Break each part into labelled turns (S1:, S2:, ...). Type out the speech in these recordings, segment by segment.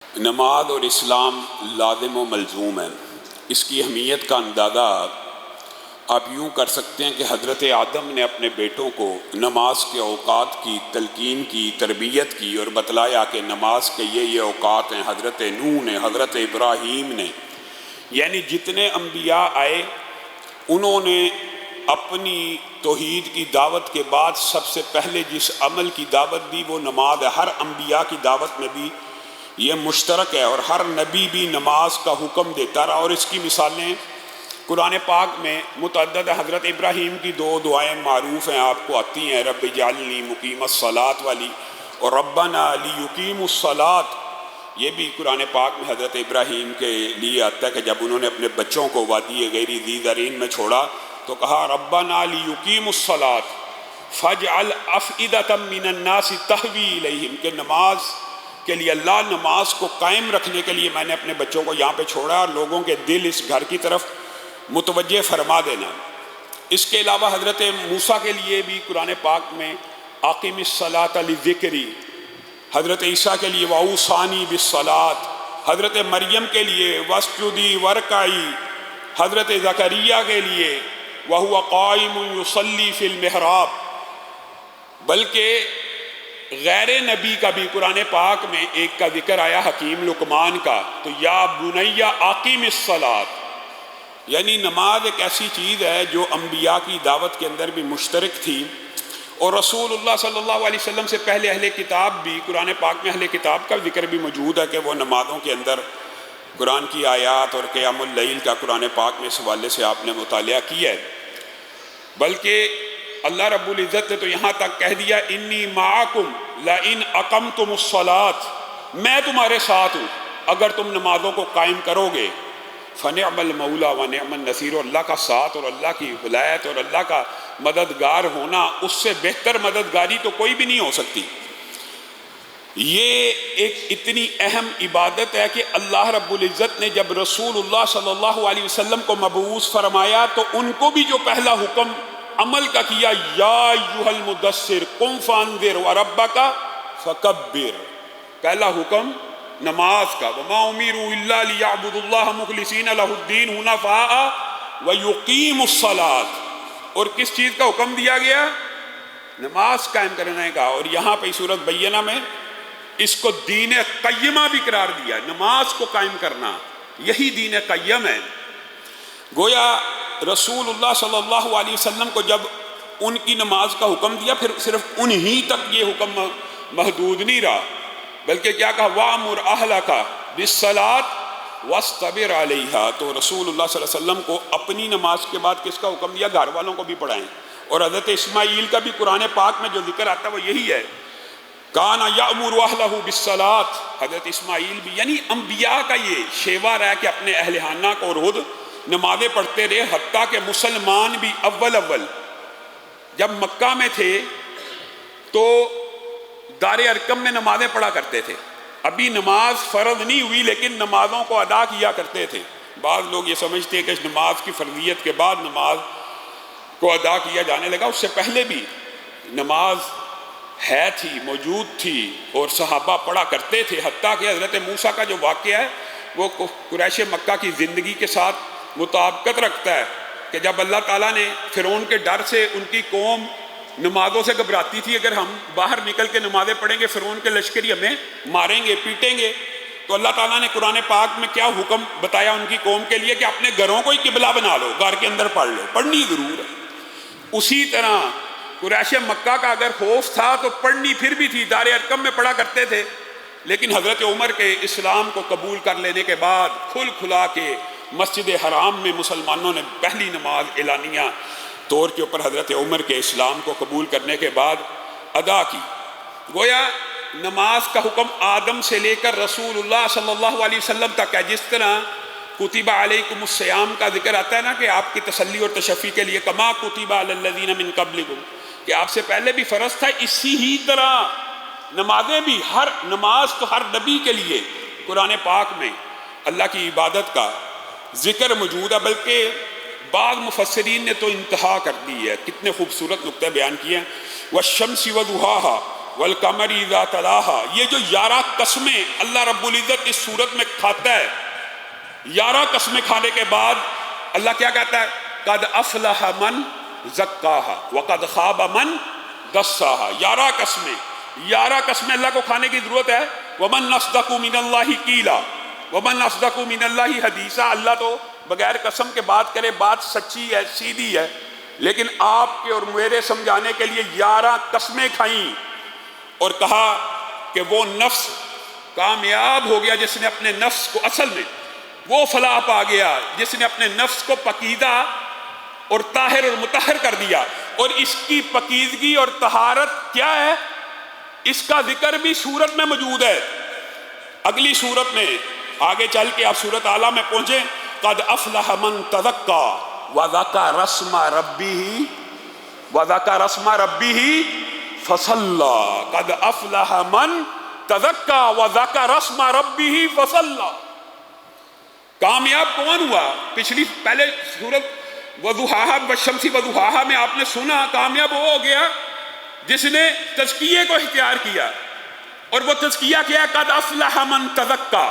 S1: نماز اور اسلام لازم و ملزوم ہے۔ اس کی اہمیت کا اندازہ آپ یوں کر سکتے ہیں کہ حضرت آدم نے اپنے بیٹوں کو نماز کے اوقات کی تلقین کی، تربیت کی اور بتلایا کہ نماز کے یہ اوقات ہیں۔ حضرت نوح نے، حضرت ابراہیم نے، یعنی جتنے انبیاء آئے انہوں نے اپنی توحید کی دعوت کے بعد سب سے پہلے جس عمل کی دعوت دی وہ نماز ہے۔ ہر انبیاء کی دعوت میں بھی یہ مشترک ہے اور ہر نبی بھی نماز کا حکم دیتا رہا، اور اس کی مثالیں قرآن پاک میں متعدد ہے۔ حضرت ابراہیم کی دو دعائیں معروف ہیں، آپ کو آتی ہیں، رب اجعلنی مقیم الصلاۃ والی اور ربنا لیقیموا الصلاۃ۔ یہ بھی قرآن پاک میں حضرت ابراہیم کے لیے آتا ہے کہ جب انہوں نے اپنے بچوں کو وادی غیر ذی زرعین میں چھوڑا تو کہا ربنا لیقیموا الصلاۃ فاجعل افئدۃ من الناس تہوی الیہم، کہ نماز کے لیے اللہ نماز کو قائم رکھنے کے لیے میں نے اپنے بچوں کو یہاں پہ چھوڑا اور لوگوں کے دل اس گھر کی طرف متوجہ فرما دینا۔ اس کے علاوہ حضرت موسیٰ کے لیے بھی قرآن پاک میں اقم الصلاۃ لذکری، حضرت عیسیٰ کے لیے واوصانی بالصلاۃ، حضرت مریم کے لیے واسجدی وارکعی، حضرت زکریا کے لیے وہو قائم یصلی فی المحراب۔ بلکہ غیر نبی کا بھی قرآن پاک میں ایک کا ذکر آیا حکیم لقمان کا، تو یا بنی اقیم الصلاۃ، یعنی نماز ایک ایسی چیز ہے جو انبیاء کی دعوت کے اندر بھی مشترک تھی، اور رسول اللہ صلی اللہ علیہ وسلم سے پہلے اہل کتاب بھی، قرآن پاک میں اہل کتاب کا ذکر بھی موجود ہے کہ وہ نمازوں کے اندر قرآن کی آیات اور قیام اللیل کا قرآن پاک میں اس حوالے سے آپ نے مطالعہ کیا ہے۔ بلکہ اللہ رب العزت نے تو یہاں تک کہہ دیا انی معکم لئن اقمتم الصلاۃ، میں تمہارے ساتھ ہوں اگر تم نمازوں کو قائم کرو گے۔ فنعم المولا ونعم النصیر، اور اللہ کا ساتھ اور اللہ کی ولایت اور اللہ کا مددگار ہونا، اس سے بہتر مددگاری تو کوئی بھی نہیں ہو سکتی۔ یہ ایک اتنی اہم عبادت ہے کہ اللہ رب العزت نے جب رسول اللہ صلی اللہ علیہ وسلم کو مبعوث فرمایا تو ان کو بھی جو پہلا حکم عمل کا کیا، یا ایھا المدثر قم فانذر وربک فکبر، پہلا حکم نماز کا، وما امروا الا لیعبدوا اللہ مخلصین لہ الدین حنفاء ویقیموا الصلاۃ، اور کس چیز کا حکم دیا گیا؟ نماز قائم کرنے کا۔ اور یہاں پہ سورۃ بینہ میں اس کو دین قیمہ بھی قرار دیا، نماز کو قائم کرنا یہی دین قیم ہے۔ گویا رسول اللہ صلی اللہ علیہ وسلم کو جب ان کی نماز کا حکم دیا پھر صرف انہی تک یہ حکم محدود نہیں رہا، بلکہ کیا کہا وَأْمُرْ أَهْلَكَ بِالصَّلَاةِ وَاصْطَبِرْ عَلَيْهَا، تو رسول اللہ صلی اللہ علیہ وسلم کو اپنی نماز کے بعد کس کا حکم دیا؟ گھر والوں کو بھی پڑھائیں۔ اور حضرت اسماعیل کا بھی قرآن پاک میں جو ذکر آتا ہے وہ یہی ہے، کَانَ يَأْمُرُ أَهْلَهُ بِالصَّلَاةِ، حضرت اسماعیل بھی، یعنی انبیاء کا یہ شیوا رہا کہ اپنے اہل خانہ کو روز نمازیں پڑھتے رہے، حتیٰ کہ مسلمان بھی اول جب مکہ میں تھے تو دار ارقم میں نمازیں پڑھا کرتے تھے، ابھی نماز فرض نہیں ہوئی لیکن نمازوں کو ادا کیا کرتے تھے۔ بعض لوگ یہ سمجھتے ہیں کہ اس نماز کی فرضیت کے بعد نماز کو ادا کیا جانے لگا، اس سے پہلے بھی نماز ہے تھی، موجود تھی اور صحابہ پڑھا کرتے تھے، حتیٰ کہ حضرت موسیٰ کا جو واقعہ ہے وہ قریش مکہ کی زندگی کے ساتھ مطابقت رکھتا ہے کہ جب اللہ تعالیٰ نے فرعون کے ڈر سے ان کی قوم نمازوں سے گھبراتی تھی، اگر ہم باہر نکل کے نمازیں پڑھیں گے فرعون کے لشکری ہمیں ماریں گے پیٹیں گے، تو اللہ تعالیٰ نے قرآن پاک میں کیا حکم بتایا ان کی قوم کے لیے کہ اپنے گھروں کو ہی قبلہ بنا لو، گھر کے اندر پڑھ لو، پڑھنی ضرور ہے۔ اسی طرح قریش مکہ کا اگر خوف تھا تو پڑھنی پھر بھی تھی، دار ارقم میں پڑھا کرتے تھے، لیکن حضرت عمر کے اسلام کو قبول کر لینے کے بعد کھل کھلا کے مسجد حرام میں مسلمانوں نے پہلی نماز اعلانیہ طور کے اوپر حضرت عمر کے اسلام کو قبول کرنے کے بعد ادا کی۔ گویا نماز کا حکم آدم سے لے کر رسول اللہ صلی اللہ علیہ وسلم تک ہے، جس طرح کتب علیکم الصیام کا ذکر آتا ہے نا کہ آپ کی تسلی اور تشفی کے لیے کما کتب علی الذین من قبلکم، کہ آپ سے پہلے بھی فرض تھا، اسی ہی طرح نمازیں بھی، ہر نماز تو ہر نبی کے لیے قرآن پاک میں اللہ کی عبادت کا ذکر موجود ہے، بلکہ بعض مفسرین نے تو انتہا کر دی ہے، کتنے خوبصورت نقطے بیان کیے ہیں، والشمس وضحاها والقمر اذا تلاہا، یہ جو 11 قسمیں اللہ رب العزت اس صورت میں کھاتا ہے، 11 قسمیں کھانے کے بعد اللہ کیا کہتا ہے؟ قد افلح من زکاہا وقد خاب من دساہا۔ 11 قسمیں، 11 قسمیں اللہ کو کھانے کی ضرورت ہے۔ ومن اصدق من اللہ قیلا ومن اصدق من اللہ حدیثا، اللہ تو بغیر قسم کے بات کرے، بات سچی ہے، سیدھی ہے، لیکن آپ کے اور میرے سمجھانے کے لیے 11 قسمیں کھائیں اور کہا کہ وہ نفس کامیاب ہو گیا جس نے اپنے نفس کو، اصل میں وہ فلاح پا گیا جس نے اپنے نفس کو پکیدہ اور طاہر اور مطہر کر دیا۔ اور اس کی پکیدگی اور طہارت کیا ہے؟ اس کا ذکر بھی سورت میں موجود ہے۔ اگلی سورت میں آگے چل کے آپ سورت اعلیٰ میں پہنچیں، قد افلح من تزکا وذکر اسم ربہ فصلی، قد افلح من تزکا وذکر اسم ربہ فصلی۔ کامیاب کون ہوا؟ پہلے سورت وضحاہا والشمس وضحاہا میں آپ نے سنا کامیاب وہ ہو گیا جس نے تزکیے کو اختیار کیا، اور وہ تزکیہ کیا؟ قد افلح من تزکا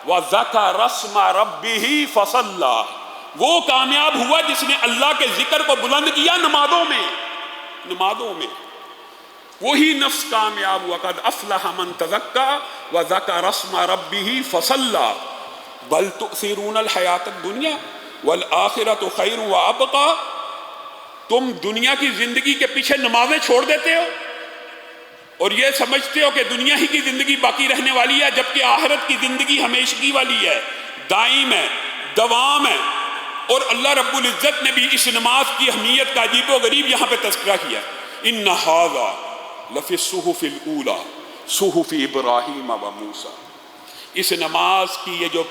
S1: وذکر اسم ربہ فصلی۔ وہ کامیاب ہوا جس نے اللہ کے ذکر کو بلند کیا نمازوں میں، وہی نفس کامیاب ہوا۔ قد افلح من تزکا وذکر اسم ربہ فصلی بل تؤثرون الحیات الدنیا والآخرۃ خیر وابقی۔ تم دنیا کی زندگی کے پیچھے نمازیں چھوڑ دیتے ہو اور یہ سمجھتے ہو کہ دنیا ہی کی زندگی باقی رہنے والی ہے، جبکہ آخرت کی زندگی ہمیشگی والی ہے، دائم ہے، دوام ہے۔ اور اللہ رب العزت نے بھی اس نماز کی اہمیت کا عجیب و غریب یہاں پہ تذکرہ کیا۔ ان ھذا لفی الصحف الاولی صحف ابراہیم و موسیٰ۔ اس نماز کی یہ جو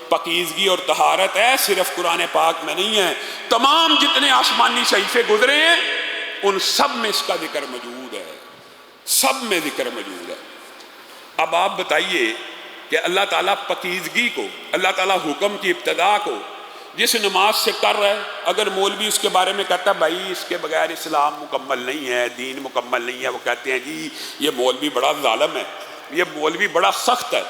S1: پاکیزگی اور طہارت ہے صرف قرآن پاک میں نہیں ہے، تمام جتنے آسمانی صحیفے گزرے ہیں ان سب میں اس کا ذکر موجود ہے، سب میں ذکر موجود ہے۔ اب آپ بتائیے کہ اللہ تعالیٰ پاکیزگی کو، اللہ تعالیٰ حکم کی ابتدا کو جس نماز سے کر رہا ہے، اگر مولوی اس کے بارے میں کہتا ہے بھائی اس کے بغیر اسلام مکمل نہیں ہے، دین مکمل نہیں ہے، وہ کہتے ہیں جی یہ مولوی بڑا ظالم ہے، یہ مولوی بڑا سخت ہے،